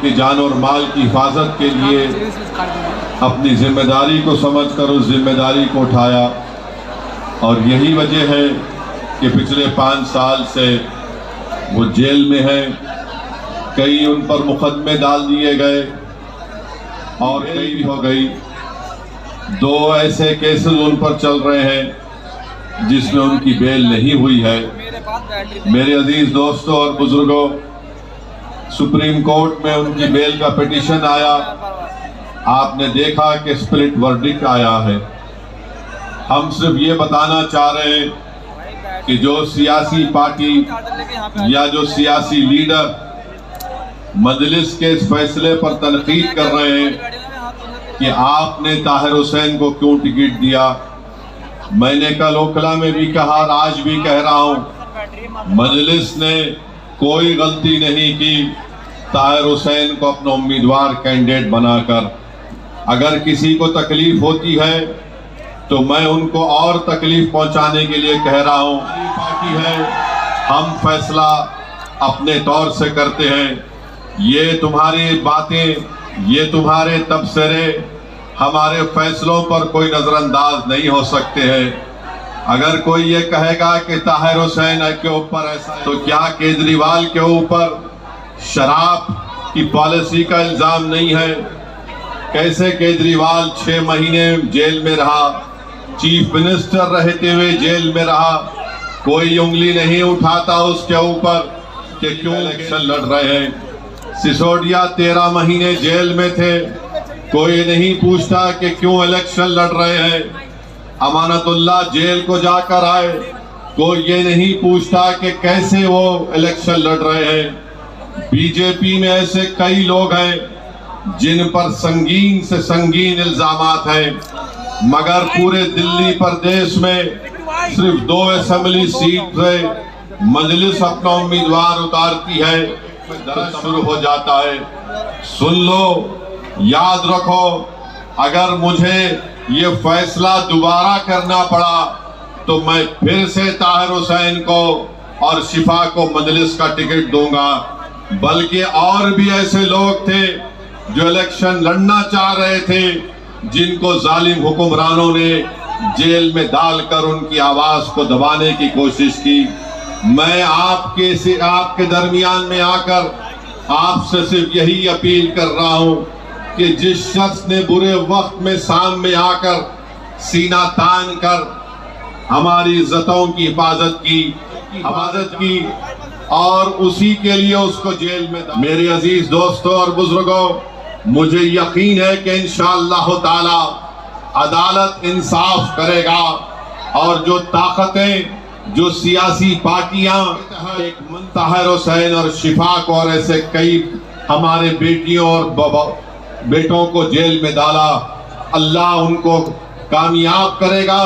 कि जान और माल की हिफाजत के लिए अपनी जिम्मेदारी को समझकर उस जिम्मेदारी को उठाया। और यही वजह है कि पिछले 5 साल से वो जेल में है। कई उन पर मुकदमे डाल दिए गए और कई हो गई। 2 ऐसे केसेस उन पर चल रहे हैं जिसमें उनकी बेल नहीं हुई है। मेरे अजीज दोस्तों और बुजुर्गों, सुप्रीम कोर्ट में उनकी बेल का पिटीशन आया। आपने देखा कि स्प्लिट वर्डिक्ट आया है। हम सिर्फ ये बताना चाह रहे हैं कि जो सियासी पार्टी या जो सियासी लीडर मजलिस के इस फैसले पर तनकीद कर रहे हैं कि आपने ताहिर हुसैन को क्यों टिकट दिया, मैंने कल ओखला में भी कहा और आज भी कह रहा हूं, मजलिस ने कोई गलती नहीं की ताहिर हुसैन को अपना उम्मीदवार कैंडिडेट बनाकर। अगर किसी को तकलीफ होती है तो मैं उनको और तकलीफ पहुंचाने के लिए कह रहा हूं। पार्टी है, हम फैसला अपने तौर से करते हैं। ये तुम्हारी बातें, ये तुम्हारे तबसरे हमारे फैसलों पर कोई नजरअंदाज नहीं हो सकते हैं। अगर कोई ये कहेगा कि ताहिर हुसैन के ऊपर ऐसा, तो क्या केजरीवाल के ऊपर शराब की पॉलिसी का इल्जाम नहीं है? कैसे केजरीवाल 6 महीने जेल में रहा, चीफ मिनिस्टर रहते हुए जेल में रहा, कोई उंगली नहीं उठाता उसके ऊपर कि क्यों इलेक्शन लड़ रहे हैं। सिसोदिया 13 महीने जेल में थे, कोई नहीं पूछता कि क्यों इलेक्शन लड़ रहे हैं। अमानतुल्लाह जेल को जाकर आए, कोई ये नहीं पूछता कि कैसे वो इलेक्शन लड़ रहे हैं। बीजेपी में ऐसे कई लोग हैं जिन पर संगीन से संगीन इल्जामात हैं, मगर पूरे दिल्ली प्रदेश में सिर्फ 2 असेंबली सीट से मजलिस अपना उम्मीदवार उतारती है। दर्द शुरू हो जाता है। सुन लो, याद रखो, अगर मुझे ये फैसला दोबारा करना पड़ा तो मैं फिर से ताहिर हुसैन को और शिफा को मजलिस का टिकट दूंगा। बल्कि और भी ऐसे लोग थे जो इलेक्शन लड़ना चाह रहे थे, जिनको जालिम हुक्मरानों ने जेल में डालकर उनकी आवाज को दबाने की कोशिश की। मैं आपके दरमियान में आकर आपसे सिर्फ यही अपील कर रहा हूं कि जिस शख्स ने बुरे वक्त में सामने आकर सीना तान कर हमारी इज्जतों की हिफाजत की और उसी के लिए उसको जेल में। मेरे अजीज दोस्तों और बुजुर्गों, मुझे यकीन है कि इंशाअल्लाह ताला अदालत इंसाफ करेगा और जो ताकतें, जो सियासी पार्टियां एक ताहिर हुसैन और शिफा को और ऐसे कई हमारे बेटियों और बेटों को जेल में डाला, अल्लाह उनको कामयाब करेगा।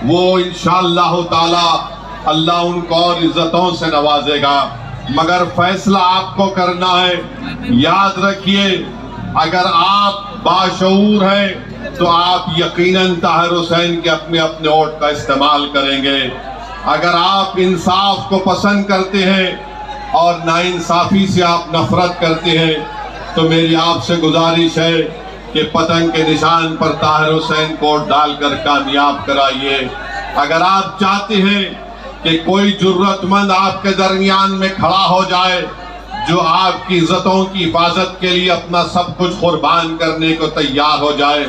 वो इंशाअल्लाह ताला अल्लाह उनको और इज्जतों से नवाजेगा। मगर फैसला आपको करना है। याद रखिए, अगर आप बाशऊर हैं तो आप यकीनन ताहिर हुसैन के अपने वोट का इस्तेमाल करेंगे। अगर आप इंसाफ को पसंद करते हैं और नाइंसाफी से आप नफरत करते हैं तो मेरी आपसे गुजारिश है कि पतंग के निशान पर ताहिर हुसैन को डालकर कामयाब कराइए। अगर आप चाहते हैं कि कोई जरूरतमंद आपके दरमियान में खड़ा हो जाए जो आपकी इज्जतों की हिफाजत के लिए अपना सब कुछ कुर्बान करने को तैयार हो जाए,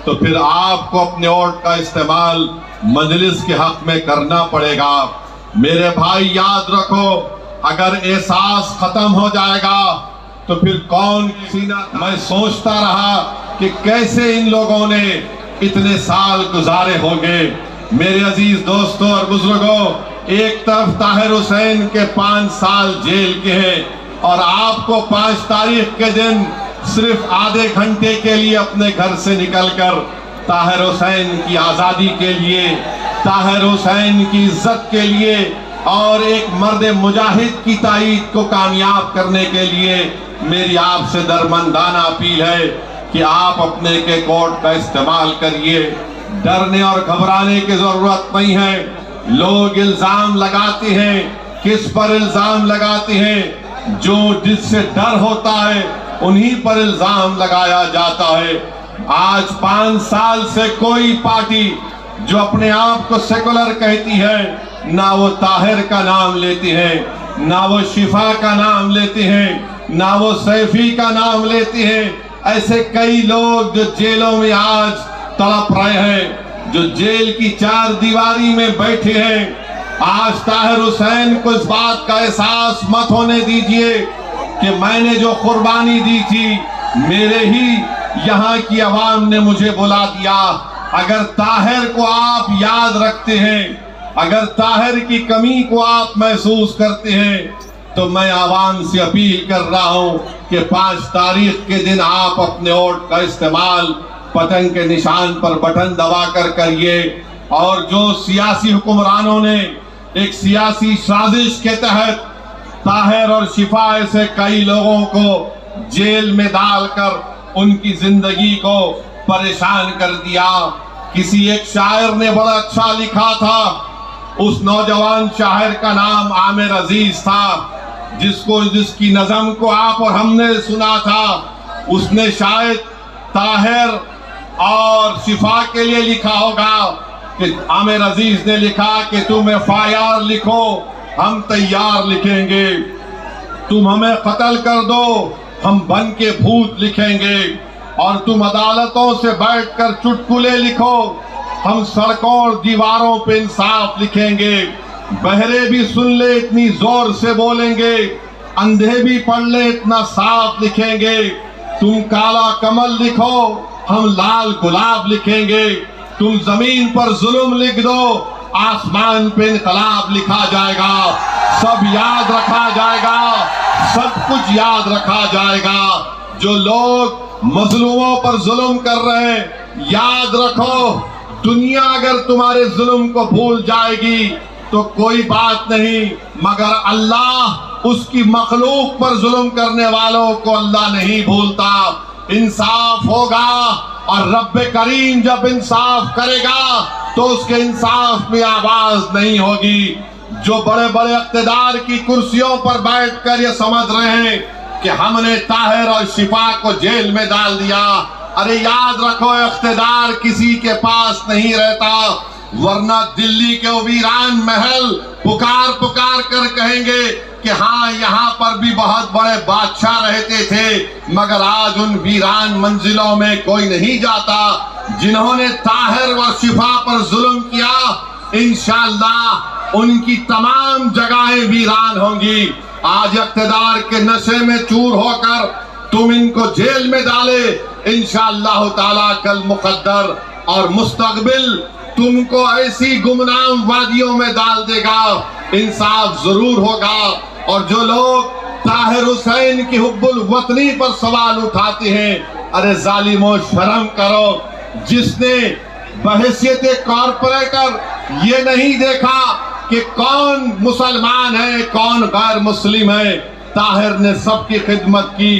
तो फिर आपको अपने वोट का इस्तेमाल मजलिस के हक में करना पड़ेगा। मेरे भाई याद रखो, अगर एहसास खत्म हो जाएगा तो फिर कौन सीना। मैं सोचता रहा कि कैसे इन लोगों ने इतने साल गुजारे होंगे। मेरे अजीज दोस्तों और बुजुर्गों, एक तरफ ताहिर हुसैन के 5 साल जेल के हैं और आपको 5 तारीख के दिन सिर्फ आधे घंटे के लिए अपने घर से निकलकर ताहिर हुसैन की आजादी के लिए, ताहिर हुसैन की इज्जत के लिए और एक मर्द मुजाहिद की ताईद को कामयाब करने के लिए मेरी आपसे दरमंदाना अपील है कि आप अपने के कोर्ट का इस्तेमाल करिए। डरने और घबराने की जरूरत नहीं है। लोग इल्जाम लगाते हैं, किस पर इल्जाम लगाते हैं? जो जिससे डर होता है उन्हीं पर इल्जाम लगाया जाता है। आज 5 साल से कोई पार्टी जो अपने आप को सेकुलर कहती है, ना वो ताहिर का नाम लेती है, ना वो शिफा का नाम लेते हैं, ना वो सैफी का नाम लेते हैं। ऐसे कई लोग जो जेलों में आज तड़प रहे हैं, जो जेल की 4 दीवारी में बैठे हैं। आज ताहिर हुसैन को इस बात का एहसास मत होने दीजिए कि मैंने जो कुर्बानी दी थी, मेरे ही यहाँ की आवाम ने मुझे बुला दिया। अगर ताहिर को आप याद रखते हैं, अगर ताहिर की कमी को आप महसूस करते हैं, तो मैं आवाम से अपील कर रहा हूं कि 5 तारीख के दिन आप अपने वोट का इस्तेमाल पतंग के निशान पर बटन दबा कर करिए। और जो सियासी हुक्मरानों ने एक सियासी साजिश के तहत ताहिर और शिफा ऐसे कई लोगों को जेल में डालकर उनकी जिंदगी को परेशान कर दिया। किसी एक शायर ने बड़ा अच्छा लिखा था, उस नौजवान शायर का नाम आमिर अजीज था, जिसकी नज़म को आप और हमने सुना था। उसने शायद ताहिर और शिफा के लिए लिखा होगा कि आमिर अजीज ने लिखा कि तुम FIR लिखो, हम तैयार लिखेंगे। तुम हमें कत्ल कर दो, हम बन के भूत लिखेंगे। और तुम अदालतों से बैठकर चुटकुले लिखो, हम सड़कों और दीवारों पे इंसाफ लिखेंगे। बहरे भी सुन ले इतनी जोर से बोलेंगे, अंधे भी पढ़ ले इतना साफ लिखेंगे। तुम काला कमल लिखो, हम लाल गुलाब लिखेंगे। तुम जमीन पर जुल्म लिख दो, आसमान पे इनकलाब लिखा जाएगा। सब याद रखा जाएगा, सब कुछ याद रखा जाएगा। जो लोग मजलूमों पर जुल्म कर रहे हैं, याद रखो, दुनिया अगर तुम्हारे जुल्म को भूल जाएगी तो कोई बात नहीं, मगर अल्लाह उसकी मखलूक पर जुल्म करने वालों को अल्लाह नहीं भूलता। इंसाफ होगा और रब्बे करीम जब इंसाफ करेगा तो उसके इंसाफ में आवाज नहीं होगी। जो बड़े बड़े इख्तिदार की कुर्सियों पर बैठकर ये समझ रहे हैं कि हमने ताहिर और शिफा को जेल में डाल दिया, अरे याद रखो, इख्तिदार किसी के पास नहीं रहता, वरना दिल्ली के वीरान महल पुकार पुकार कर कहेंगे कि हाँ यहाँ पर भी बहुत बड़े बादशाह रहते थे, मगर आज उन वीरान मंजिलों में कोई नहीं जाता। जिन्होंने ताहिर व शिफा पर जुल्म किया, इंशाअल्लाह उनकी तमाम जगहें वीरान होंगी। आज इख्तिदार के नशे में चूर होकर तुम इनको जेल में डाले, इंशाअल्लाह ताला कल मुकद्दर और मुस्तकबिल तुमको ऐसी गुमनाम वादियों में डाल देगा। इंसाफ जरूर होगा। और जो लोग ताहिर हुसैन की हुब्बुल वतनी पर सवाल उठाते हैं, अरे जालिमो शर्म करो। जिसने बहैसियत कॉर्पोरेटर ये नहीं देखा कि कौन मुसलमान है कौन गैर मुस्लिम है, ताहिर ने सबकी खिदमत की।